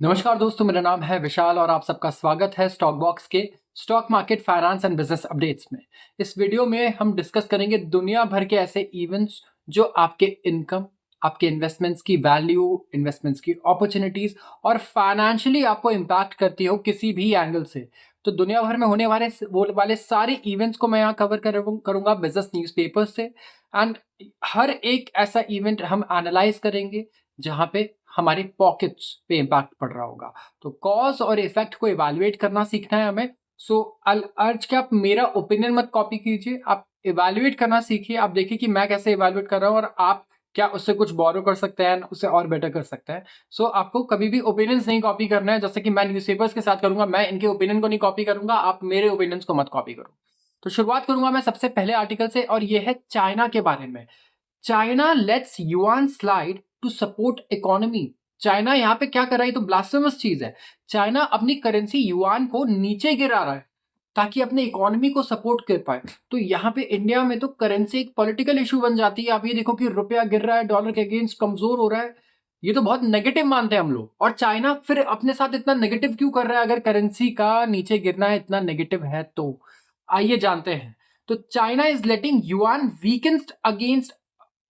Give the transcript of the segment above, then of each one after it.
नमस्कार दोस्तों, मेरा नाम है विशाल और आप सबका स्वागत है स्टॉक बॉक्स के stock market finance and business updates में। इस वीडियो में हम डिस्कस करेंगे दुनिया भर के ऐसे इवेंट्स जो आपके इनकम, आपके इन्वेस्टमेंट्स की वैल्यू, इन्वेस्टमेंट्स की अपॉर्चुनिटीज और फाइनेंशियली आपको इम्पैक्ट करती हो किसी भी एंगल से। तो दुनिया भर में होने वाले सारे इवेंट्स को मैं यहाँ कवर करूंगा बिजनेस न्यूज़पेपर से। एंड हर एक ऐसा इवेंट हम एनालाइज करेंगे जहाँ पे हमारे पॉकेट्स पे इम्पैक्ट पड़ रहा होगा। तो कॉज और इफेक्ट को इवैल्यूएट करना सीखना है हमें। सो आई अर्ज कि आप मेरा ओपिनियन मत कॉपी कीजिए, आप इवैल्यूएट करना सीखिए। आप देखिए कि मैं कैसे इवैल्यूएट कर रहा हूँ और आप क्या उससे कुछ बोरो कर सकते हैं, उससे और बेटर कर सकते हैं। सो आपको कभी भी ओपिनियंस नहीं कॉपी करना है, जैसे कि मैं न्यूज़पेपर्स के साथ करूंगा। मैं इनके ओपिनियन को नहीं कॉपी करूंगा, आप मेरे ओपिनियंस को मत कॉपी करो। तो शुरुआत करूंगा मैं सबसे पहले आर्टिकल से, और ये है चाइना के बारे में। China lets yuan slide to support economy. China यहाँ पे क्या कर रहा है, तो ब्लास्फेमस चीज है। चाइना अपनी करेंसी युआन को नीचे गिरा रहा है ताकि अपने इकोनॉमी को सपोर्ट कर पाए। तो यहाँ पे इंडिया में तो करेंसी एक पॉलिटिकल इशू बन जाती है। आप ये देखो कि रुपया गिर रहा है, डॉलर के अगेंस्ट कमजोर हो रहा है। ये तो बहुत नेगेटिव मानते हैं हम लोग। और चाइना फिर अपने साथ इतना नेगेटिव क्यों कर रहा है? अगर करेंसी का नीचे गिरना है इतना नेगेटिव है तो आइए जानते हैं। तो China is letting yuan weaken against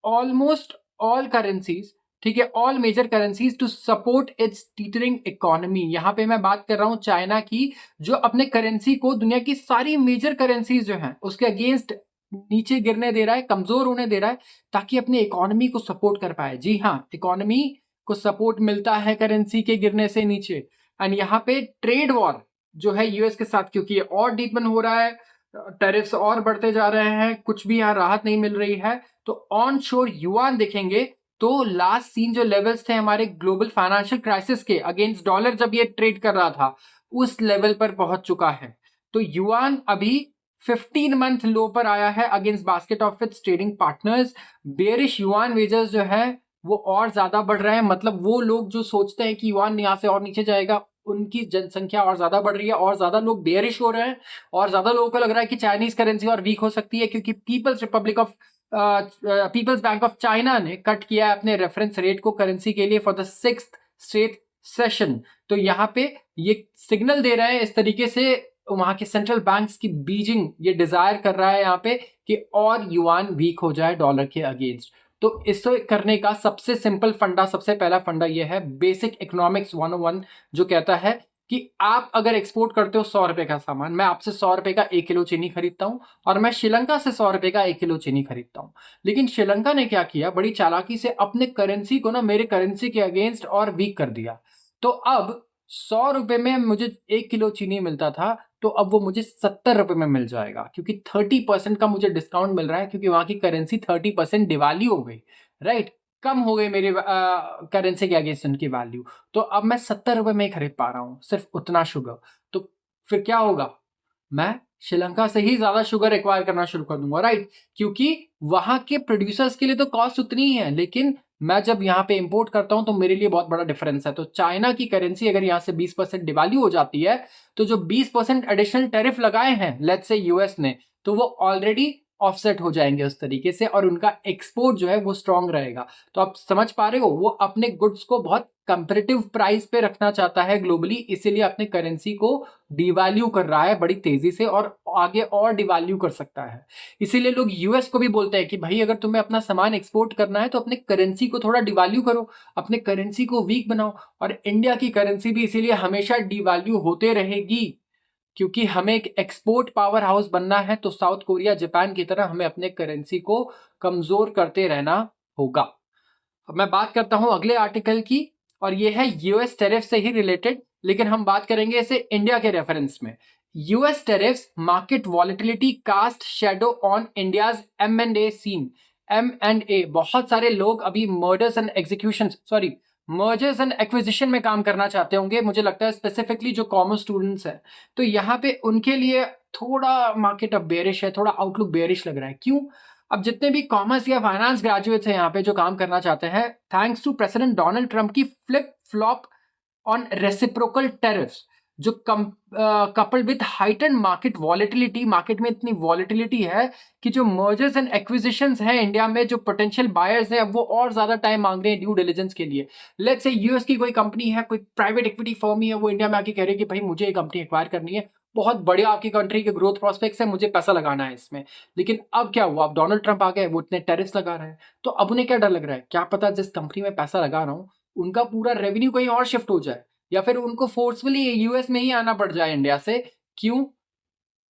almost all currencies, ठीक है, all major currencies to support its teetering economy. यहां पे मैं बात कर रहा हूं चाइना की, जो अपने करेंसी को दुनिया की सारी मेजर करेंसीज जो हैं उसके अगेंस्ट नीचे गिरने दे रहा है, कमजोर होने दे रहा है, ताकि अपने इकोनॉमी को सपोर्ट कर पाए। जी हाँ, इकोनॉमी को सपोर्ट मिलता है करेंसी के गिरने से नीचे। एंड यहाँ पे ट्रेड वॉर जो है यूएस के साथ, क्योंकि ये और डीपन हो रहा है, टैरिफ्स और बढ़ते जा रहे हैं, कुछ भी यहाँ राहत नहीं मिल रही है। तो ऑन शोर युआन देखेंगे तो लास्ट सीन जो लेवल्स थे हमारे ग्लोबल फाइनेंशियल क्राइसिस के अगेंस्ट डॉलर, जब ये ट्रेड कर रहा था, उस लेवल पर पहुंच चुका है। तो युआन अभी 15 मंथ लो पर आया है against basket of its trading partners. Bearish yuan wagers जो है वो और ज्यादा बढ़ रहे हैं। मतलब वो लोग जो सोचते हैं कि युआन यहाँ से और नीचे जाएगा, उनकी जनसंख्या और ज्यादा बढ़ रही है और ज्यादा लोग बेरिश हो रहे हैं। और ज्यादा लोगों को लग रहा है कि चाइनीज करेंसी और वीक हो सकती है, क्योंकि पीपल्स बैंक ऑफ चाइना ने कट किया है अपने रेफरेंस रेट को करेंसी के लिए for the 6th straight session. तो यहाँ पे ये सिग्नल दे रहे हैं इस तरीके से वहां के सेंट्रल बैंक्स की बीजिंग ये डिजायर कर रहा है यहाँ पे कि और युआन वीक हो जाए डॉलर के अगेंस्ट। तो इसे करने का सबसे सिंपल फंडा, सबसे पहला फंडा ये है बेसिक इकोनॉमिक्स 101, जो कहता है कि आप अगर एक्सपोर्ट करते हो 100 रुपए का सामान, मैं आपसे 100 रुपए का 1 किलो चीनी खरीदता हूं, और मैं श्रीलंका से 100 रुपए का 1 किलो चीनी खरीदता हूं। लेकिन श्रीलंका ने क्या किया, बड़ी चालाकी से अपने करेंसी को ना मेरे करेंसी के अगेंस्ट और वीक कर दिया। तो अब 100 रुपए में मुझे 1 किलो चीनी मिलता था, तो अब वो मुझे 70 रुपए में मिल जाएगा, क्योंकि 30% का मुझे डिस्काउंट मिल रहा है, क्योंकि वहां की करेंसी 30% डिवाल्यू हो गई, राइट, कम हो गई मेरी करेंसी के अगेंस्ट उनकी वैल्यू। तो अब मैं 70 रुपए में ही खरीद पा रहा हूँ सिर्फ उतना शुगर। तो फिर क्या होगा, मैं श्रीलंका से ही ज्यादा शुगर एक्वायर करना शुरू कर दूंगा, राइट, क्योंकि वहां के प्रोड्यूसर्स के लिए तो कॉस्ट उतनी ही है, लेकिन मैं जब यहाँ पे इंपोर्ट करता हूं तो मेरे लिए बहुत बड़ा डिफरेंस है। तो चाइना की करेंसी अगर यहाँ से 20% डिवैल्यू हो जाती है, तो जो 20% एडिशनल टैरिफ लगाए हैं लेट्स से यूएस ने, तो वो ऑलरेडी ऑफसेट हो जाएंगे उस तरीके से, और उनका एक्सपोर्ट जो है वो स्ट्रांग रहेगा। तो आप समझ पा रहे हो, वो अपने गुड्स को बहुत कंपेरेटिव प्राइस पे रखना चाहता है ग्लोबली, इसीलिए अपने करेंसी को डिवैल्यू कर रहा है बड़ी तेजी से, और आगे और डिवैल्यू कर सकता है। इसीलिए लोग यूएस को भी बोलते हैं कि भाई अगर तुम्हें अपना सामान एक्सपोर्ट करना है तो अपने करेंसी को थोड़ा डिवैल्यू करो, अपने करेंसी को वीक बनाओ। और इंडिया की करेंसी भी इसीलिए हमेशा डिवैल्यू होते रहेगी, क्योंकि हमें एक एक्सपोर्ट पावर हाउस बनना है। तो साउथ कोरिया, जापान की तरह हमें अपने करेंसी को कमजोर करते रहना होगा। अब मैं बात करता हूं अगले आर्टिकल की, और ये है यूएस टैरिफ से ही रिलेटेड, लेकिन हम बात करेंगे इसे इंडिया के रेफरेंस में। US tariffs market volatility cast shadow on India's M&A scene. M&A, बहुत सारे लोग अभी मर्जर्स एंड एक्विजिशन में काम करना चाहते होंगे, मुझे लगता है स्पेसिफिकली जो कॉमर्स स्टूडेंट्स हैं। तो यहाँ पे उनके लिए थोड़ा मार्केट अब बेरिश है, थोड़ा आउटलुक बेरिश लग रहा है। क्यों? अब जितने भी कॉमर्स या फाइनेंस ग्रेजुएट्स हैं यहाँ पे जो काम करना चाहते हैं, thanks to president Donald Trump की flip flop on reciprocal tariffs, जो coupled with heightened market volatility, market में इतनी वॉलेटिलिटी है कि जो मर्जर्स एंड एक्विजिशंस हैं इंडिया में, जो पोटेंशियल बायर्स हैं वो और ज्यादा टाइम मांग रहे हैं ड्यू डिलिजेंस के लिए। लेट्स से यूएस की कोई कंपनी है, कोई प्राइवेट इक्विटी फर्म ही है, वो इंडिया में आके कह रही है कि भाई मुझे ये कंपनी एक्वायर करनी है, बहुत बढ़िया आपकी कंट्री के ग्रोथ प्रोस्पेक्ट्स है, मुझे पैसा लगाना है इसमें। लेकिन अब क्या हुआ, अब डोनाल्ड ट्रंप आ गए, वो इतने टैरिफ्स लगा रहे हैं, तो अब उन्हें क्या डर लग रहा है, क्या पता जिस कंपनी में पैसा लगा रहा हूँ उनका पूरा रेवेन्यू कहीं और शिफ्ट हो जाए, या फिर उनको फोर्सफुली यूएस में ही आना पड़ जाए इंडिया से। क्यों?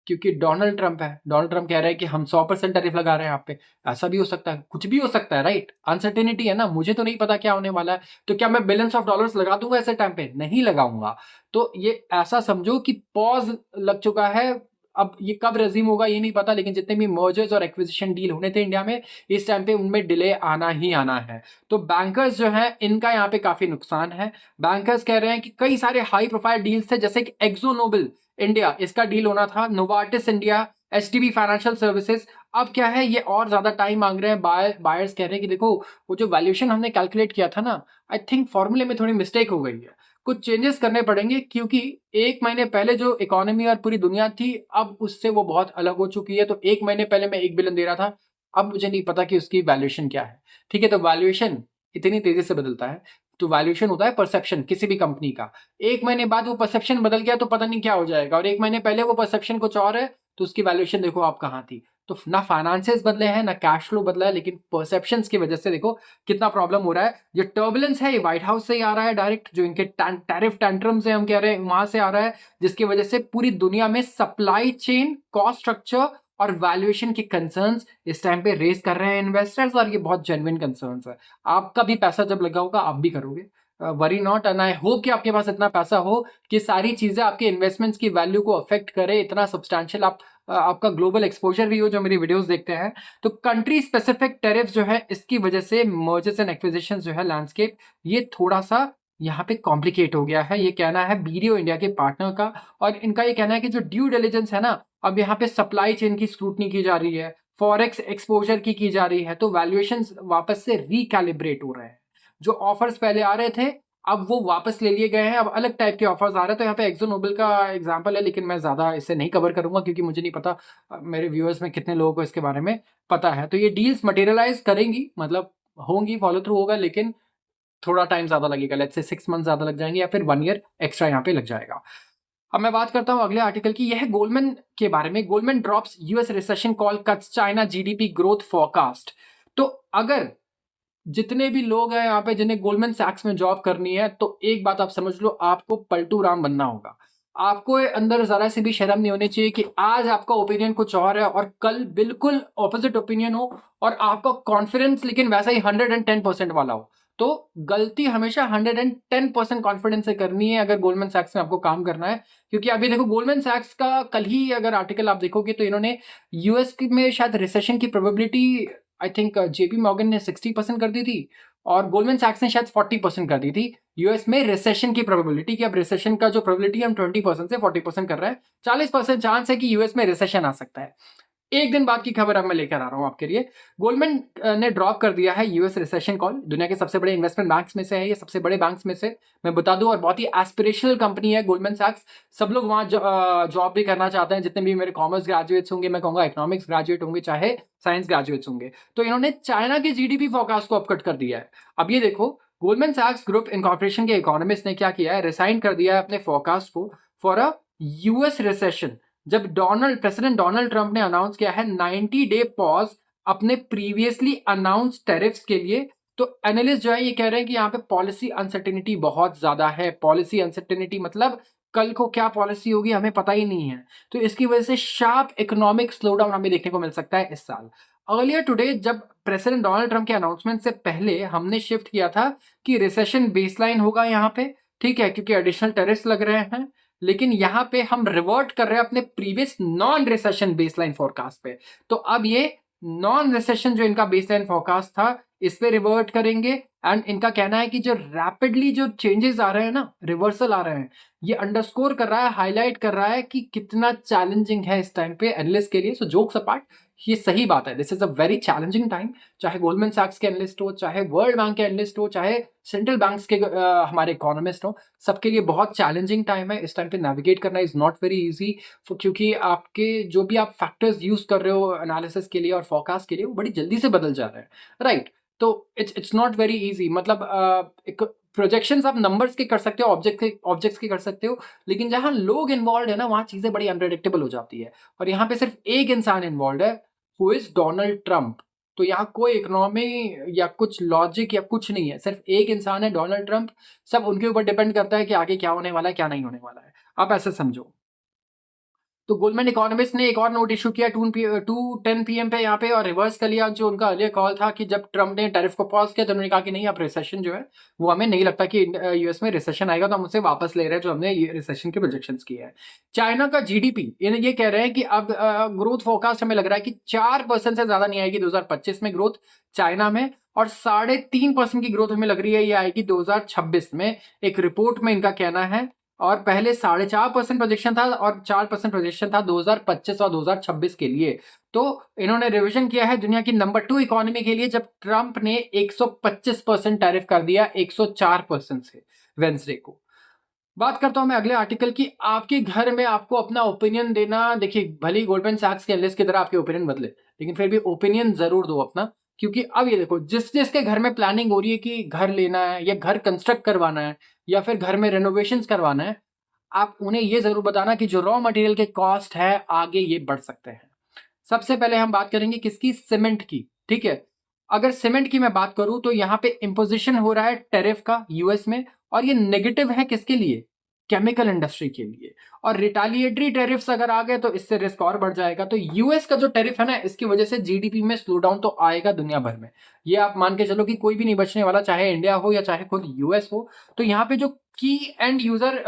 क्योंकि डोनाल्ड ट्रंप है, डोनाल्ड ट्रंप कह रहे हैं कि हम 100% टैरिफ लगा रहे हैं आप पे। ऐसा भी हो सकता है, कुछ भी हो सकता है, राइट? अनसर्टेनिटी है ना, मुझे तो नहीं पता क्या होने वाला है। तो क्या मैं बिलियंस ऑफ डॉलर्स लगा दूंगा ऐसे टाइम पे? नहीं लगाऊंगा। तो ये ऐसा समझो कि पॉज लग चुका है। अब ये कब रेज्यूम होगा ये नहीं पता, लेकिन जितने भी मर्जर्स और एक्विजिशन डील होने थे इंडिया में, इस टाइम पे उनमें डिले आना ही आना है। तो बैंकर्स जो है इनका यहाँ पे काफी नुकसान है। बैंकर्स कह रहे हैं कि कई सारे हाई प्रोफाइल डील्स थे, जैसे कि एक्सो नोबेल इंडिया, इसका डील होना था, Novartis India, HDB financial services. अब क्या है, ये और ज्यादा टाइम मांग रहे हैं। बायर्स कह रहे हैं कि देखो वो जो वैल्यूएशन हमने कैलकुलेट किया था ना, आई थिंक फॉर्मूले में थोड़ी मिस्टेक हो गई है, कुछ चेंजेस करने पड़ेंगे, क्योंकि एक महीने पहले जो इकोनॉमी और पूरी दुनिया थी अब उससे वो बहुत अलग हो चुकी है। तो एक महीने पहले मैं 1 बिलियन दे रहा था, अब मुझे नहीं पता कि उसकी वैल्यूएशन क्या है। ठीक है, तो वैल्यूएशन इतनी तेजी से बदलता है। तो वैल्यूएशन होता है परसेप्शन किसी भी कंपनी का। एक महीने बाद वो परसेप्शन बदल गया तो पता नहीं क्या हो जाएगा, और एक महीने पहले वो परसेप्शन कुछ और है तो उसकी वैल्यूएशन देखो आप कहाँ थी। तो ना फाइनेंसेस बदले हैं ना कैश फ्लो बदला है, लेकिन परसेप्शंस की वजह से देखो कितना प्रॉब्लम हो रहा है। जो टर्बुलेंस है ये व्हाइट हाउस से ही आ रहा है डायरेक्ट, जो इनके टैरिफ टेंट्रम्स है हम कह रहे हैं वहां से आ रहा है, जिसकी वजह से पूरी दुनिया में सप्लाई चेन, कॉस्ट स्ट्रक्चर और वैल्यूएशन के कंसर्न्स इस टाइम पे रेज कर रहे हैं इन्वेस्टर्स, और ये बहुत जेन्युइन कंसर्न्स है। आपका भी पैसा जब लगा होगा आप भी करोगे, worry not, and I hope कि आपके पास इतना पैसा हो कि सारी चीजें आपके इन्वेस्टमेंट्स की वैल्यू को अफेक्ट करे, इतना सब्सटैंशियल आपका ग्लोबल एक्सपोजर भी हो जो मेरी वीडियोस देखते हैं। तो कंट्री स्पेसिफिक टैरिफ जो है इसकी वजह से मर्जर्स एंड एक्विजिशंस जो है लैंडस्केप ये थोड़ा सा यहाँ पे कॉम्प्लिकेट हो गया है, ये कहना है बीडीओ इंडिया के पार्टनर का। और इनका ये कहना है कि जो ड्यू डिलिजेंस है ना, अब यहाँ पे सप्लाई चेन की स्क्रूटनी की जा रही है, फॉरेक्स एक्सपोजर की जा रही है, तो वैल्यूएशन वापस से रिकैलिब्रेट हो रहे हैं। जो ऑफर्स पहले आ रहे थे अब वो वापस ले लिए गए हैं, अब अलग टाइप के ऑफर्स आ रहे हैं। तो यहाँ पे एक्सो नोबेल का एग्जांपल है, लेकिन मैं ज्यादा इसे नहीं कवर करूंगा क्योंकि मुझे नहीं पता मेरे व्यूअर्स में कितने लोगों को इसके बारे में पता है। तो ये डील्स मटेरियलाइज करेंगी, मतलब होंगी, फॉलो थ्रू होगा, लेकिन थोड़ा टाइम ज्यादा लगेगा। लेट्स से 6 मंथ ज्यादा लग जाएंगे या फिर 1 ईयर एक्स्ट्रा यहाँ पे लग जाएगा। अब मैं बात करता हूं अगले आर्टिकल की, यह है गोल्डमैन के बारे में। Goldman drops US recession call cuts China GDP growth forecast. तो अगर जितने भी लोग हैं यहाँ पे जिन्हें गोल्डमैन सैक्स में जॉब करनी है, तो एक बात आप समझ लो, आपको पलटू राम बनना होगा। आपको अंदर जरा सी भी शर्म नहीं होनी चाहिए कि आज आपका ओपिनियन कुछ और है और कल बिल्कुल ऑपोजिट ओपिनियन हो, और आपका कॉन्फिडेंस लेकिन वैसा ही 110% वाला हो। तो गलती हमेशा 110% कॉन्फिडेंस से करनी है अगर गोल्डमैन सैक्स में आपको काम करना है। क्योंकि अभी देखो गोल्डमैन सैक्स का कल ही अगर आर्टिकल आप देखोगे तो इन्होंने यूएस में शायद रिसेशन की probability, I think JP Morgan ने 60% कर दी थी और गोल्डमैन सैक्स ने शायद 40% कर दी थी यूएस में रिसेशन की प्रोबेबिलिटी, कि अब रिसेशन का जो प्रोबेबिलिटी हम 20% से 40% कर रहे हैं, 40% चांस है कि यूएस में रिसेशन आ सकता है। एक दिन बाद की खबर अब मैं लेकर आ रहा हूं आपके लिए। गोल्डमैन ने ड्रॉप कर दिया है यूएस रिसेशन कॉल। दुनिया के सबसे बड़े इन्वेस्टमेंट बैंक्स में से है, ये सबसे बड़े बैंक्स में से मैं बता दूं, और बहुत ही एस्पिरेशनल कंपनी है गोल्डमैन सैक्स। सब लोग वहां जॉब भी करना चाहते हैं, जितने भी मेरे कॉमर्स ग्रेजुएट्स होंगे, मैं कहूंगा इकोनॉमिक्स ग्रेजुएट होंगे, चाहे साइंस ग्रेजुएट्स होंगे। तो इन्होंने चाइना की जीडीपी फोरकास्ट को अपकट कर दिया है। अब ये देखो, गोल्डमैन सैक्स ग्रुप इनकॉर्पोरेशन के इकोनॉमिस्ट ने क्या किया है, रिसाइन कर दिया है अपने फोरकास्ट को फॉर अ यूएस रिसेशन। जब प्रेसिडेंट डोनाल्ड ट्रंप ने अनाउंस किया है 90-डे पॉज अपने प्रीवियसली अनाउंस टैरिफ्स के लिए, तो एनालिस्ट जो है ये कह रहे हैं कि यहाँ पे पॉलिसी अनसर्टेनिटी बहुत ज्यादा है। पॉलिसी अनसर्टेनिटी मतलब कल को क्या पॉलिसी होगी हमें पता ही नहीं है। तो इसकी वजह से शार्प इकोनॉमिक स्लोडाउन हमें देखने को मिल सकता है इस साल। अर्लियर टुडे जब प्रेसिडेंट डोनाल्ड ट्रंप के अनाउंसमेंट से पहले हमने शिफ्ट किया था कि रिसेशन बेसलाइन होगा यहाँ पे, ठीक है, क्योंकि एडिशनल टैरिफ्स लग रहे हैं। लेकिन यहां पे हम रिवर्ट कर रहे हैं अपने previous non recession baseline forecast पे। तो अब ये नॉन रिसेशन जो इनका बेसलाइन फोरकास्ट था इस पे रिवर्ट करेंगे। एंड इनका कहना है कि जो रैपिडली जो चेंजेस आ रहे हैं ना, रिवर्सल आ रहे हैं, ये अंडरस्कोर कर रहा है, हाईलाइट कर रहा है कि कितना चैलेंजिंग है इस टाइम पे एनालिस्ट के लिए। सो जोक्स अपार्ट, ये सही बात है, this is a very challenging time. चाहे गोल्डमैन सैक्स के एनालिस्ट हो, चाहे वर्ल्ड बैंक के एनालिस्ट हो, चाहे सेंट्रल बैंक्स के हमारे इकोनॉमिस्ट हो, सबके लिए बहुत चैलेंजिंग टाइम है। इस टाइम पे नेविगेट करना इज नॉट वेरी इजी, क्योंकि आपके जो भी आप फैक्टर्स यूज कर रहे हो एनालिसिस के लिए और फोरकास्ट के लिए, वो बड़ी जल्दी से बदल जा रहे हैं, राइट। तो इट्स नॉट वेरी इजी। मतलब एक प्रोजेक्शंस आप नंबर्स के कर सकते हो, ऑब्जेक्ट्स के कर सकते हो, लेकिन जहां लोग इन्वॉल्व है ना, वहां चीजें बड़ी अनप्रेडिक्टेबल हो जाती है। और यहाँ पे सिर्फ एक इंसान इन्वॉल्व है, हु इज डोनाल्ड ट्रंप। तो यहाँ कोई इकोनॉमी या कुछ लॉजिक या कुछ नहीं है, सिर्फ एक इंसान है, डोनाल्ड ट्रंप। सब उनके ऊपर डिपेंड करता है कि आगे क्या होने वाला है, क्या नहीं होने वाला है। आप ऐसे समझो। तो गोल्डमैन इकोनॉमिस्ट ने एक और नोट इशू किया 2:10 PM पे यहाँ पे, और रिवर्स कर लिया जो उनका अर्लियर कॉल था कि जब ट्रम्प ने टैरिफ को पॉज किया तो उन्होंने कहा कि नहीं, अब रिसेशन जो है वो हमें नहीं लगता कि यूएस में रिसेशन आएगा, तो हम उसे वापस ले रहे हैं जो हमने रिसेशन के प्रोजेक्शंस किए हैं। चाइना का जीडीपी ये कह रहे हैं कि अब ग्रोथ फोरकास्ट हमें लग रहा है कि 4% से ज्यादा नहीं आएगी 2025 में ग्रोथ चाइना में, और 3.5% की ग्रोथ हमें लग रही है ये आएगी 2026 में, एक रिपोर्ट में इनका कहना है। और पहले 4.5% प्रोजेक्शन था और 4% प्रोजेक्शन था 2025 और 2026 के लिए। तो इन्होंने रिवीजन किया है दुनिया की नंबर 2 इकोनॉमी के लिए, जब ट्रंप ने 125% टैरिफ कर दिया 104% से वेंसडे को। बात करता हूं मैं अगले आर्टिकल की। आपके घर में आपको अपना ओपिनियन देना, देखिए भले ही गोल्डमैन सैक्स के एनालिस्ट की तरह आपके ओपिनियन बदले, लेकिन फिर भी ओपिनियन जरूर दो अपना। क्योंकि अब ये देखो, जिस जिसके घर में प्लानिंग हो रही है कि घर लेना है या घर कंस्ट्रक्ट करवाना है या फिर घर में रेनोवेशंस करवाना है, आप उन्हें ये जरूर बताना कि जो रॉ मटेरियल के कॉस्ट है आगे ये बढ़ सकते हैं। सबसे पहले हम बात करेंगे किसकी, सीमेंट की, ठीक है। अगर सीमेंट की मैं बात करूं तो यहाँ पे इम्पोजिशन हो रहा है टैरिफ का यूएस में, और ये नेगेटिव है किसके लिए, केमिकल इंडस्ट्री के लिए। और रिटालिएटरी टैरिफ्स अगर आ गए तो इससे रिस्क और बढ़ जाएगा। तो यूएस का जो टैरिफ है ना, इसकी वजह से जीडीपी में स्लो डाउन तो आएगा दुनिया भर में। ये आप मान के चलो कि कोई भी नहीं बचने वाला, चाहे इंडिया हो या चाहे खुद यूएस हो। तो यहाँ पे जो की एंड यूजर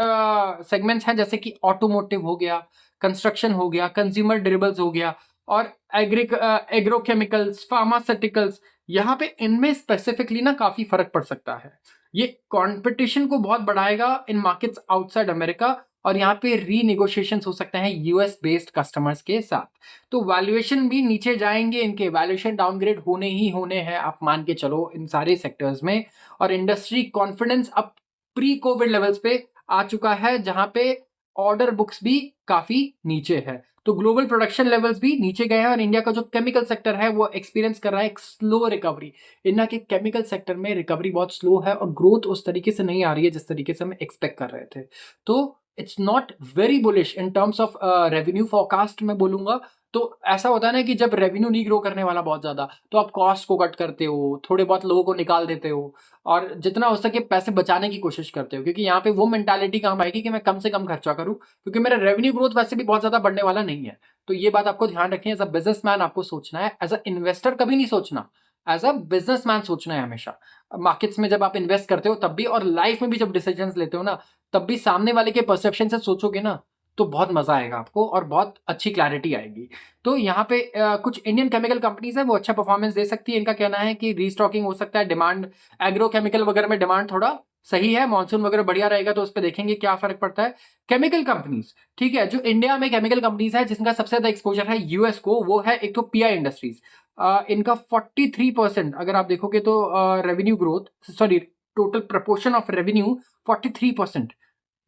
सेगमेंट्स हैं, जैसे कि ऑटोमोटिव हो गया, कंस्ट्रक्शन हो गया, कंज्यूमर ड्यूरेबल्स हो गया, और एग्रोकेमिकल्स, फार्मास्यूटिकल्स, यहाँ पे इनमें स्पेसिफिकली ना काफी फर्क पड़ सकता है। ये कंपटीशन को बहुत बढ़ाएगा इन मार्केट्स आउटसाइड अमेरिका, और यहाँ पे रीनेगोशिएशंस हो सकते हैं यूएस बेस्ड कस्टमर्स के साथ। तो वैल्यूएशन भी नीचे जाएंगे, इनके वैल्यूएशन डाउनग्रेड होने ही होने हैं, आप मान के चलो इन सारे सेक्टर्स में। और इंडस्ट्री कॉन्फिडेंस अब प्री कोविड लेवल्स पे आ चुका है, जहां पे ऑर्डर बुक्स भी काफी नीचे है। तो ग्लोबल प्रोडक्शन लेवल्स भी नीचे गए हैं, और इंडिया का जो केमिकल सेक्टर है वो एक्सपीरियंस कर रहा है एक स्लो रिकवरी। इंडिया के केमिकल सेक्टर में रिकवरी बहुत स्लो है, और ग्रोथ उस तरीके से नहीं आ रही है जिस तरीके से हम एक्सपेक्ट कर रहे थे। तो it's not very bullish in terms of revenue forecast में बोलूंगा। तो ऐसा होता है ना कि जब रेवेन्यू नहीं ग्रो करने वाला बहुत ज्यादा, तो आप कॉस्ट को कट करते हो, थोड़े बहुत लोगों को निकाल देते हो, और जितना हो सके पैसे बचाने की कोशिश करते हो, क्योंकि यहाँ पे वो मेंटालिटी काम आएगी कि मैं कम से कम खर्चा करूं, क्योंकि मेरा रेवेन्यू ग्रोथ वैसे भी बहुत ज्यादा बढ़ने वाला नहीं है। तो ये बात आपको ध्यान रखनी है। एज अ बिजनेसमैन आपको सोचना है, एज अ इन्वेस्टर कभी नहीं सोचना, एज अ बिजनेसमैन सोचना है हमेशा। मार्केट्स में जब आप इन्वेस्ट करते हो तब भी, और लाइफ में भी जब डिसीजंस लेते हो ना, तब भी सामने वाले के परसेप्शन से सोचोगे ना, तो बहुत मजा आएगा आपको और बहुत अच्छी क्लैरिटी आएगी। तो यहाँ पे कुछ इंडियन केमिकल कंपनीज है वो अच्छा परफॉर्मेंस दे सकती है। इनका कहना है कि रीस्टॉकिंग हो सकता है, डिमांड एग्रोकेमिकल वगैरह में डिमांड थोड़ा सही है, मानसून वगैरह बढ़िया रहेगा तो उस पर देखेंगे क्या फर्क पड़ता है। केमिकल कंपनीज, ठीक है, जो इंडिया में केमिकल कंपनीज है जिसका सबसे ज्यादा एक्सपोजर है यूएस को, वो है एक तो पीआई इंडस्ट्रीज। इनका 43%, अगर आप देखोगे तो revenue growth, sorry total proportion of revenue 43%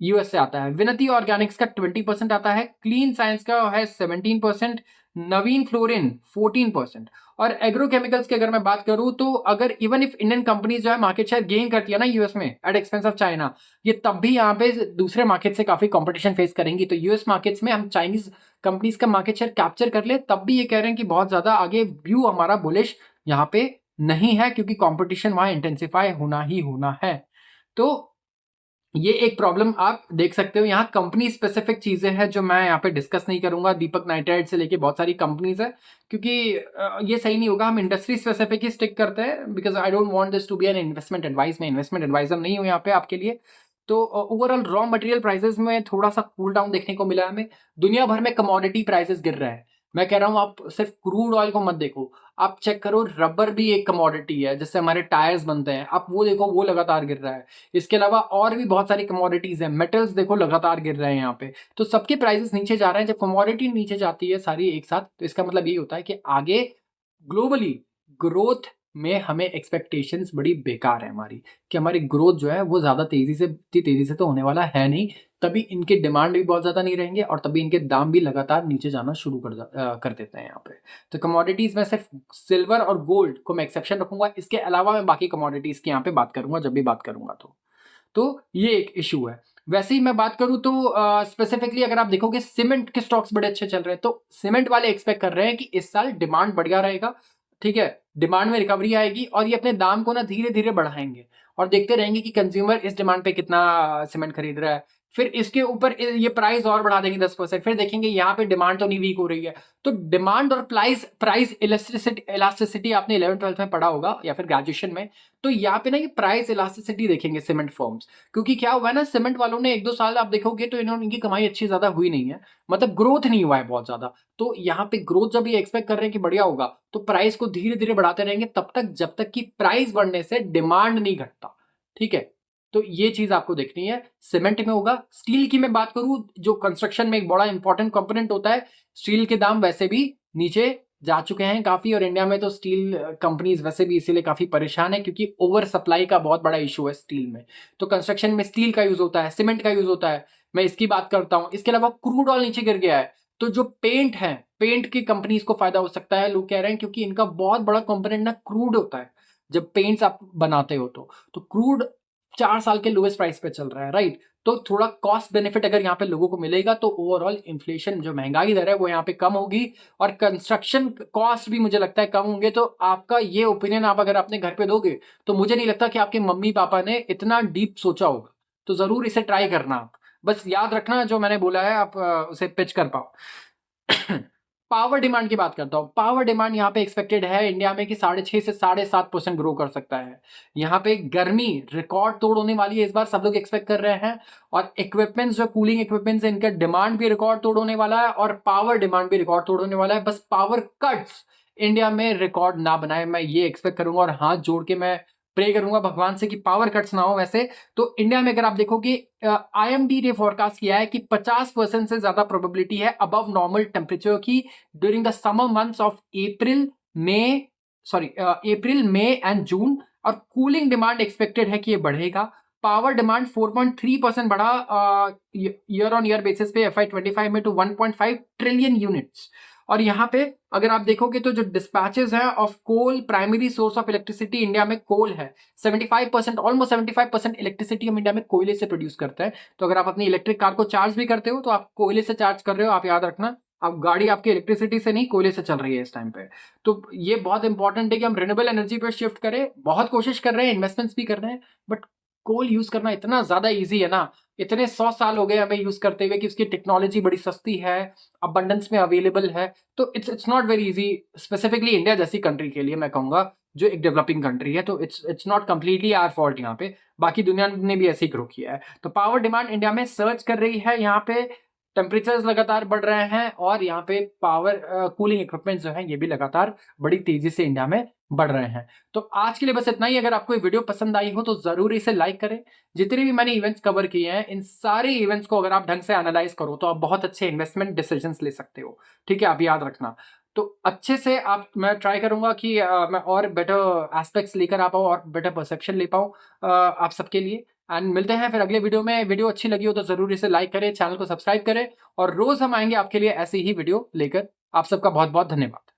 US से आता है। विनती ऑर्गेनिक्स का 20% आता है, क्लीन साइंस का है 17%, नवीन फ्लोरिन 14%। और एग्रोकेमिकल्स की अगर मैं बात करूं तो अगर इवन इफ इंडियन कंपनीज जो है मार्केट शेयर गेन करती है ना यूएस में एट एक्सपेंस ऑफ चाइना, ये तब भी यहाँ पे दूसरे मार्केट से काफी कंपटीशन फेस करेंगी। तो यूएस मार्केट्स में हम चाइनीज कंपनीज का मार्केट शेयर कैप्चर कर ले, तब भी ये कह रहे हैं कि बहुत ज्यादा आगे व्यू हमारा बुलिश यहाँ पे नहीं है, क्योंकि कॉम्पिटिशन वहां इंटेंसिफाई होना ही होना है। तो ये एक प्रॉब्लम आप देख सकते हो। यहाँ कंपनी स्पेसिफिक चीजें हैं जो मैं यहाँ पे डिस्कस नहीं करूंगा, दीपक नाइट्राइट से लेके बहुत सारी कंपनीज है, क्योंकि ये सही नहीं होगा। हम इंडस्ट्री स्पेसिफिक ही स्टिक करते हैं, because I don't want this to be an investment advice. मैं इन्वेस्टमेंट एडवाइजर नहीं हूँ यहाँ पे आपके लिए। तो ओवरऑल रॉ मटेरियल प्राइसेस में थोड़ा सा कूल डाउन देखने को मिला हमें। दुनिया भर में कमोडिटी प्राइसेस गिर रहे हैं, मैं कह रहा हूँ आप सिर्फ क्रूड ऑयल को मत देखो, आप चेक करो रबर भी एक कमोडिटी है, जिससे हमारे टायर्स बनते हैं, आप वो देखो वो लगातार गिर रहा है। इसके अलावा और भी बहुत सारी कमोडिटीज हैं, मेटल्स देखो लगातार गिर रहे हैं यहाँ पे। तो सबके प्राइसेस नीचे जा रहे हैं। जब कमोडिटी नीचे जाती है सारी एक साथ, तो इसका मतलब ये होता है कि आगे ग्लोबली ग्रोथ में हमें एक्सपेक्टेशंस बड़ी बेकार है हमारी, कि हमारी ग्रोथ जो है वो ज़्यादा तेज़ी से, इतनी तेज़ी से तो होने वाला है नहीं। तभी इनके डिमांड भी बहुत ज़्यादा नहीं रहेंगे और तभी इनके दाम भी लगातार नीचे जाना शुरू कर देते हैं यहाँ पे। तो कमोडिटीज़ में सिर्फ सिल्वर और गोल्ड को मैं एक्सेप्शन रखूंगा, इसके अलावा मैं बाकी कमोडिटीज़ की यहाँ पे बात करूंगा जब भी बात करूंगा। तो ये एक इशू है। वैसे ही मैं बात करूं तो स्पेसिफिकली अगर आप देखोगे सीमेंट के स्टॉक्स बड़े अच्छे चल रहे हैं, तो सीमेंट वाले एक्सपेक्ट कर रहे हैं कि इस साल डिमांड बढ़िया रहेगा, ठीक है, डिमांड में रिकवरी आएगी और ये अपने दाम को ना धीरे धीरे बढ़ाएंगे और देखते रहेंगे कि कंज्यूमर इस डिमांड पे कितना सीमेंट खरीद रहा है। फिर इसके ऊपर ये प्राइस और बढ़ा देंगे 10%, फिर देखेंगे यहाँ पे डिमांड तो नहीं वीक हो रही है। तो डिमांड और प्राइस प्राइस इलास्टिसिटी आपने 11th-12th में पढ़ा होगा या फिर ग्रेजुएशन में। तो यहाँ पे ना ये प्राइस इलास्टिसिटी देखेंगे सीमेंट फर्म्स, क्योंकि क्या हुआ है ना, सीमेंट वालों ने 1-2 साल आप देखोगे तो इन्होंने, इनकी कमाई अच्छी ज्यादा हुई नहीं है, मतलब ग्रोथ नहीं हुआ है बहुत ज्यादा। तो यहाँ पे ग्रोथ जब ये एक्सपेक्ट कर रहे हैं कि बढ़िया होगा, तो प्राइस को धीरे धीरे बढ़ाते रहेंगे तब तक जब तक कि प्राइस बढ़ने से डिमांड नहीं घटता, ठीक है। तो ये चीज आपको देखनी है, सीमेंट में होगा। स्टील की मैं बात करूं, जो कंस्ट्रक्शन में एक बड़ा इंपॉर्टेंट कंपोनेंट होता है, स्टील के दाम वैसे भी नीचे जा चुके हैं काफी, और इंडिया में तो स्टील कंपनीज वैसे भी इसीलिए काफी परेशान है क्योंकि ओवर सप्लाई का बहुत बड़ा इशू है स्टील में। तो कंस्ट्रक्शन में स्टील का यूज होता है, सीमेंट का यूज होता है, मैं इसकी बात करता हूं। इसके अलावा क्रूड ऑयल नीचे गिर गया है, तो जो पेंट है, पेंट की कंपनीज को फायदा हो सकता है, लोग कह रहे हैं, क्योंकि इनका बहुत बड़ा कंपोनेंट ना क्रूड होता है। जब पेंट्स आप बनाते हो तो क्रूड 4 साल के लोएस्ट प्राइस पे चल रहा है, राइट। तो थोड़ा कॉस्ट बेनिफिट अगर यहाँ पे लोगों को मिलेगा तो ओवरऑल इन्फ्लेशन, जो महंगाई दर है, वो यहाँ पे कम होगी और कंस्ट्रक्शन कॉस्ट भी मुझे लगता है कम होंगे। तो आपका ये ओपिनियन आप अगर अपने घर पे दोगे तो मुझे नहीं लगता कि आपके मम्मी पापा ने इतना डीप सोचा होगा। तो जरूर इसे ट्राई करना आप, बस याद रखना जो मैंने बोला है आप उसे पिच कर पाओ। पावर डिमांड की बात करता हूं। पावर डिमांड यहाँ पे एक्सपेक्टेड है इंडिया में कि 6.5 से 7.5% ग्रो कर सकता है। यहाँ पे गर्मी रिकॉर्ड तोड़ होने वाली है इस बार, सब लोग एक्सपेक्ट कर रहे हैं। और इक्विपमेंट्स, जो कूलिंग इक्विपमेंट्स है, इनका डिमांड भी रिकॉर्ड तोड़ होने वाला है और पावर डिमांड भी रिकॉर्ड तोड़ होने वाला है। बस पावर कट्स इंडिया में रिकॉर्ड ना बनाए, मैं ये एक्सपेक्ट करूंगा और हाथ जोड़ के मैं प्रे करूंगा भगवान से कि पावर कट्स ना हो। वैसे तो इंडिया में अगर आप देखोगे, आईएमडी ने फोरकास्ट किया है कि 50% से ज्यादा प्रोबेबिलिटी है अबव नॉर्मल टेम्परेचर की during the summer months of April May and June. और कूलिंग डिमांड एक्सपेक्टेड है कि ये बढ़ेगा। पावर डिमांड 4.3% बढ़ा ईयर ऑन ईयर बेसिस पे FY25 में, टू 1.5 ट्रिलियन यूनिट्स। और यहाँ पे अगर आप देखोगे तो जो डिस्पैचेस है of coal, primary source of electricity India में कोल है। 75%, ऑलमोस्ट 75% इलेक्ट्रिसिटी हम इंडिया में कोयले से प्रोड्यूस करते हैं। तो अगर आप अपनी इलेक्ट्रिक कार को चार्ज भी करते हो तो आप कोयले से चार्ज कर रहे हो, आप याद रखना। अब गाड़ी आपकी इलेक्ट्रिसिटी से नहीं, कोयले से चल रही है इस टाइम पे। तो ये बहुत इंपॉर्टेंट है कि हम रिन्यूएबल एनर्जी पे शिफ्ट करें। बहुत कोशिश कर रहे हैं, इन्वेस्टमेंट्स भी कर रहे हैं, बट कोल यूज करना इतना ज्यादा ईजी है ना, इतने 100 साल हो गए हमें यूज करते हुए कि उसकी टेक्नोलॉजी बड़ी सस्ती है, अबंडेंस में अवेलेबल है। तो it's not very easy, specifically India जैसी कंट्री के लिए मैं कहूंगा, जो एक डेवलपिंग कंट्री है। तो it's not completely our fault यहाँ पे, बाकी दुनिया ने भी ऐसे ही ग्रो किया है। तो पावर डिमांड इंडिया में सर्च कर रही है, यहाँ पे टेम्परेचर्स लगातार बढ़ रहे हैं और यहाँ पे पावर कूलिंग इक्विपमेंट जो है ये भी लगातार बड़ी तेजी से इंडिया में बढ़ रहे हैं। तो आज के लिए बस इतना ही। अगर आपको ये वीडियो पसंद आई हो तो जरूर इसे लाइक करें। जितने भी मैंने इवेंट्स कवर किए हैं, इन सारे इवेंट्स को अगर आप ढंग से एनालाइज करो तो आप बहुत अच्छे इन्वेस्टमेंट डिसीजंस ले सकते हो, ठीक है, आप याद रखना। तो अच्छे से आप, मैं ट्राई करूंगा कि मैं और बेटर एस्पेक्ट्स लेकर आ पाऊँ और बेटर परसेप्शन ले पाऊँ आप सबके लिए। एंड मिलते हैं फिर अगले वीडियो में। वीडियो अच्छी लगी हो तो जरूर इसे लाइक करें, चैनल को सब्सक्राइब करें और रोज हम आएंगे आपके लिए ऐसी ही वीडियो लेकर। आप सबका बहुत बहुत धन्यवाद।